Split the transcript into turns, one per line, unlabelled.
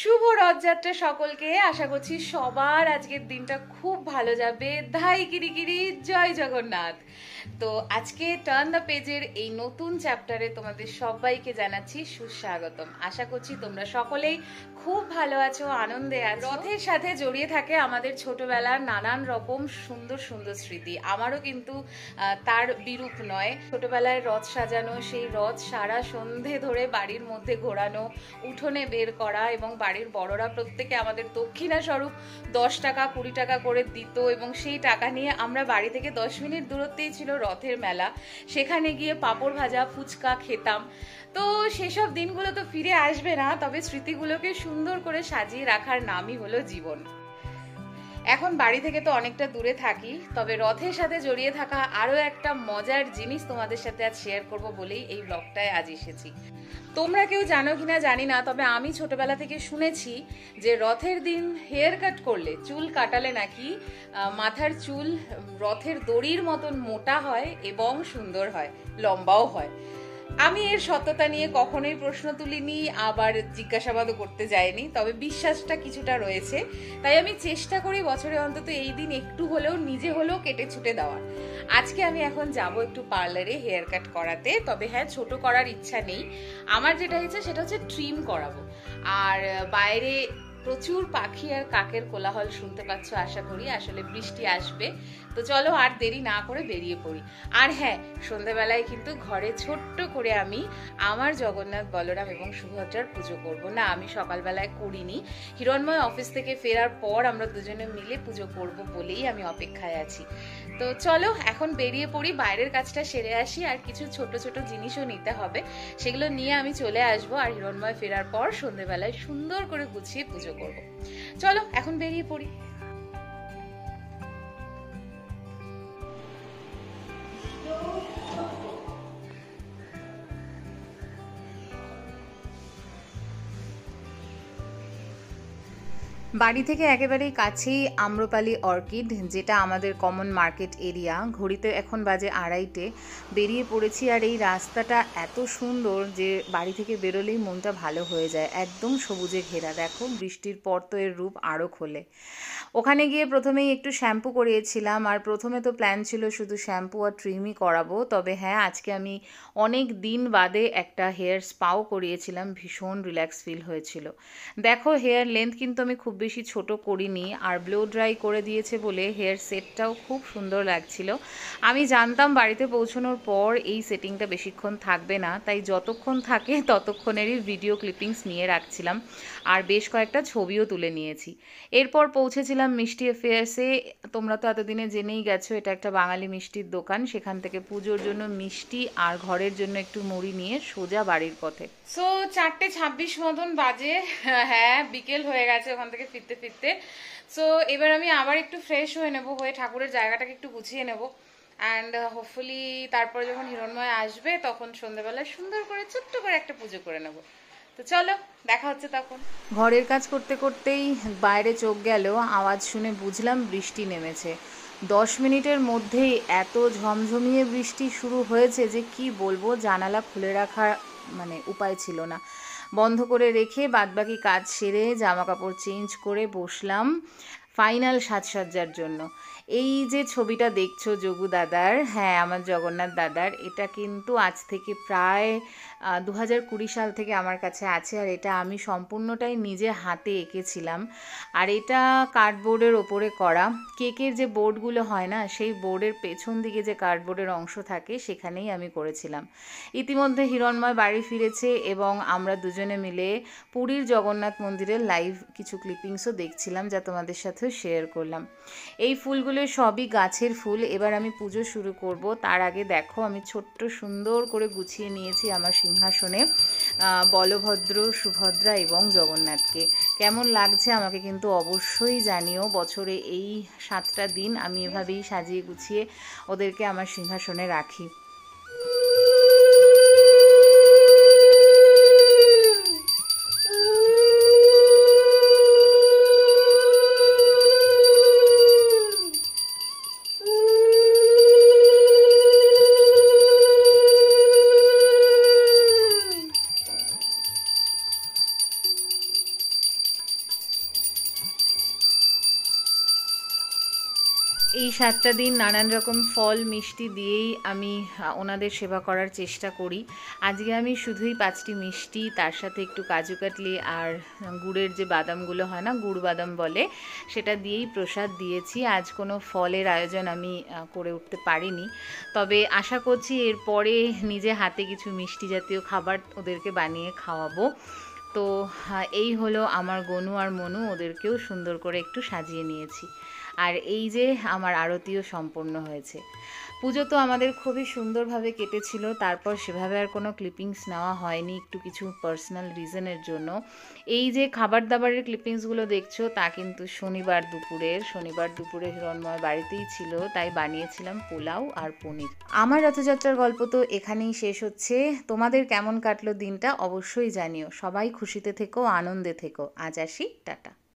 শুভ রথযাত্রা সকলকে। আশা করছি সবার আজকের দিনটা খুব ভালো যাবে। ধাই কিরিকিরি, জয় জগন্নাথ। তো আজকে টার্ন দ্য পেজের এই নতুন চ্যাপ্টারে তোমাদের সবাইকে জানাচ্ছি সুস্বাগতম। আশা করছি তোমরা সকলেই খুব ভালো আছো, আনন্দে আছো। রথের সাথে জড়িয়ে থাকে আমাদের ছোটবেলার নানান রকম সুন্দর সুন্দর স্মৃতি। আমারও কিন্তু তার বিরূপ নয়। ছোটবেলায় রথ সাজানো, সেই রথ সারা সন্ধে ধরে বাড়ির মধ্যে ঘোরানো, উঠোনে বের করা, এবং বাড়ির বড়রা প্রত্যেকে আমাদের দক্ষিণা স্বরূপ 10 টাকা 20 টাকা করে দিত, এবং সেই টাকা নিয়ে আমরা বাড়ি থেকে 10 মিনিট দূরত্বেই ছিল রথের মেলা, সেখানে গিয়ে পাঁপড় ভাজা ফুচকা খেতাম। তো সেসব দিনগুলো তো ফিরে আসবে না, তবে স্মৃতিগুলোকে সুন্দর করে সাজিয়ে রাখার নামই হলো জীবন। এখন বাড়ি থেকে তো অনেকটা দূরে থাকি, তবে রথের সাথে জড়িয়ে থাকা আরো একটা মজার জিনিস তোমাদের সাথে আজ শেয়ার করব বলেই এই ব্লগটায় আজ এসেছি। তোমরা কেউ জানো কিনা জানি না, তবে আমি ছোটবেলা থেকে শুনেছি যে রথের দিন হেয়ার কাট করলে, চুল কাটালে নাকি মাথার চুল রথের দড়ির মতন মোটা হয় এবং সুন্দর হয়, লম্বাও হয়। আমি এর সত্যতা নিয়ে কখনোই প্রশ্ন তুলিনি, আবার জিজ্ঞাসাবাদও করতে যাইনি, তবে বিশ্বাসটা কিছুটা রয়েছে। তাই আমি চেষ্টা করি বছরে অন্তত এই দিন একটু হলেও নিজে হলেও কেটে ছুটে দেওয়ার। আজকে আমি এখন যাব একটু পার্লারে হেয়ার কাট করাতে, তবে হ্যাঁ, ছোট করার ইচ্ছা নেই। আমার যেটা ইচ্ছা সেটা হচ্ছে ট্রিম করাবো। আর বাইরে প্রচুর পাখি আর কাকের কোলাহল শুনতে পাচ্ছ আশা করি। আসলে বৃষ্টি আসবে, তো চলো আর দেরি না করে বেরিয়ে পড়ি। আর হ্যাঁ, সন্ধ্যাবেলায় কিন্তু ঘরে ছোট্ট করে আমি আমার জগন্নাথ, বলরাম এবং সুভদ্রার পুজো করব। না, আমি সকালবেলায় করিনি। হিরণময় অফিস থেকে ফেরার পর আমরা দুজনে মিলে পুজো করব বলেই আমি অপেক্ষায় আছি। তো চলো এখন বেরিয়ে পড়ি, বাইরের কাজটা সেরে আসি, আর কিছু ছোট ছোট জিনিসও নিতে হবে, সেগুলো নিয়ে আমি চলে আসবো। আর হিরণময় ফেরার পর সন্ধ্যেবেলায় সুন্দর করে গুছিয়ে পুজো করব। চলো এখন বেরিয়ে পড়ি। বাড়ি থেকে একেবারেই কাছেই আম্রপালি অর্কিড, যেটা আমাদের কমন মার্কেট এরিয়া। ঘড়িতে এখন বাজে 2:30, বেরিয়ে পড়েছি। আর এই রাস্তাটা এত সুন্দর যে বাড়ি থেকে বেরোলেই মনটা ভালো হয়ে যায়। একদম সবুজে ঘেরা। দেখো, বৃষ্টির পর তো এর রূপ আরও খোলে। ওখানে গিয়ে প্রথমেই একটু শ্যাম্পু করিয়েছিলাম, আর প্রথমে তো প্ল্যান ছিল শুধু শ্যাম্পু আর ট্রিমই করাবো, তবে হ্যাঁ, আজকে আমি অনেক দিন বাদে একটা হেয়ার স্পাও করিয়েছিলাম। ভীষণ রিল্যাক্স ফিল হয়েছিল। দেখো, হেয়ার লেন্থ কিন্তু আমি খুব বেশি ছোট করিনি, আর ব্লো ড্রাই করে দিয়েছে বলে হেয়ার সেটটাও খুব সুন্দর লাগছিল। আমি জানতাম বাড়িতে পৌঁছানোর পর এই সেটিংটা বেশিক্ষণ থাকবে না, তাই যতক্ষণ থাকে ততক্ষণেরই ভিডিও ক্লিপিংস নিয়ে রাখছিলাম, আর বেশ কয়েকটা ছবিও তুলে নিয়েছি। এরপর পৌঁছেছিলাম মিষ্টি অ্যাফেয়ার্সে। তোমরা তো এতদিনে জেনেই গেছো এটা একটা বাঙালি মিষ্টির দোকান। সেখান থেকে পুজোর জন্য মিষ্টি আর ঘরের জন্য একটু মুড়ি নিয়ে সোজা বাড়ির পথে। সো 4:26 মতন বাজে। হ্যাঁ, বিকেল হয়ে গেছে ওখান থেকে ফিরতে ফিরতে। সো এবার আমি আবার একটু ফ্রেশ হয়ে নেবো, হয়ে ঠাকুরের জায়গাটাকে একটু গুছিয়ে নেবো, অ্যান্ড হোপফুলি তারপরে যখন হিরণময় আসবে তখন সন্ধ্যাবেলায় সুন্দর করে ছোট্ট করে একটা পুজো করে নেবো। তো চলো, দেখা হচ্ছে তখন। ঘরের কাজ করতে করতেই বাইরে চোখ গেল, আওয়াজ শুনে বুঝলাম বৃষ্টি নেমেছে। 10 মিনিটের মধ্যেই এত ঝমঝমিয়ে বৃষ্টি শুরু হয়েছে যে কি বলবো, জানালা খুলে রাখার উপায় ছিল না। বন্ধ করে রেখে বাদবাকি কাজ সেরে জামা কাপড় চেঞ্জ করে বসলাম ফাইনাল সাজসজ্জার জন্য। এই যে ছবিটা দেখছো যোগু দাদার, হ্যাঁ আমার জগন্নাথ দাদার, এটা কিন্তু আজ থেকে প্রায় 2020 সাল থেকে আমার কাছে আছে, আর এটা আমি সম্পূর্ণটাই নিজে হাতে এঁকেছিলাম। আর এটা কার্ডবোর্ডের ওপরে করা। কেকের যে বোর্ডগুলো হয় না, সেই বোর্ডের পেছন দিকে যে কার্ডবোর্ডের অংশ থাকে সেখানেই আমি করেছিলাম। ইতিমধ্যে হিরণময় বাড়ি ফিরেছে এবং আমরা দুজনে মিলে পুরীর জগন্নাথ মন্দিরের লাইভ কিছু ক্লিপিংসও দেখছিলাম, যা তোমাদের সাথেও শেয়ার করলাম। এই ফুলগুলো সবই গাছের ফুল। এবার আমি পুজো শুরু করব। তার আগে দেখো, আমি ছোট্ট সুন্দর করে গুছিয়ে নিয়েছি আমার সিংহাসনে বলভদ্র, সুভদ্রা এবং জগন্নাথকে। কেমন লাগছে আমাকে কিন্তু অবশ্যই জানিও। বছরে এই 7টা দিন আমি এভাবেই সাজিয়ে গুছিয়ে ওদেরকে আমার সিংহাসনে রাখি। সাতটা দিন নানান রকম ফল মিষ্টি দিয়েই আমি ওনাদের সেবা করার চেষ্টা করি। আজকে আমি শুধুই 5টি মিষ্টি, তার সাথে একটু কাজু কাটলি আর গুড়ের যে বাদামগুলো হয় না, গুড় বাদাম বলে, সেটা দিয়েই প্রসাদ দিয়েছি। আজ কোনো ফলের আয়োজন আমি করে উঠতে পারিনি, তবে আশা করছি এরপরে নিজে হাতে কিছু মিষ্টি জাতীয় খাবার ওদেরকে বানিয়ে খাওয়াবো। তো এই হলো আমার গনু আর মনু, ওদেরকেও সুন্দর করে একটু সাজিয়ে নিয়েছি। আর এই যে আমার আরতিও সম্পন্ন হয়েছে। পুজো তো আমাদের খুবই সুন্দরভাবে কেটেছিল, তারপর সেভাবে আর কোনো ক্লিপিংস নেওয়া হয়নি একটু কিছু পার্সোনাল রিজনের জন্য। এই যে খাবার দাবারের ক্লিপিংসগুলো দেখছো তা কিন্তু শনিবার দুপুরে হিরণময় বাড়িতেই ছিল, তাই বানিয়েছিলাম পোলাও আর পনির। আমার রথযাত্রার গল্প তো এখানেই শেষ হচ্ছে। তোমাদের কেমন কাটলো দিনটা অবশ্যই জানিও। সবাই খুশিতে থেকো, আনন্দে থেকো। আজ আসি, টাটা।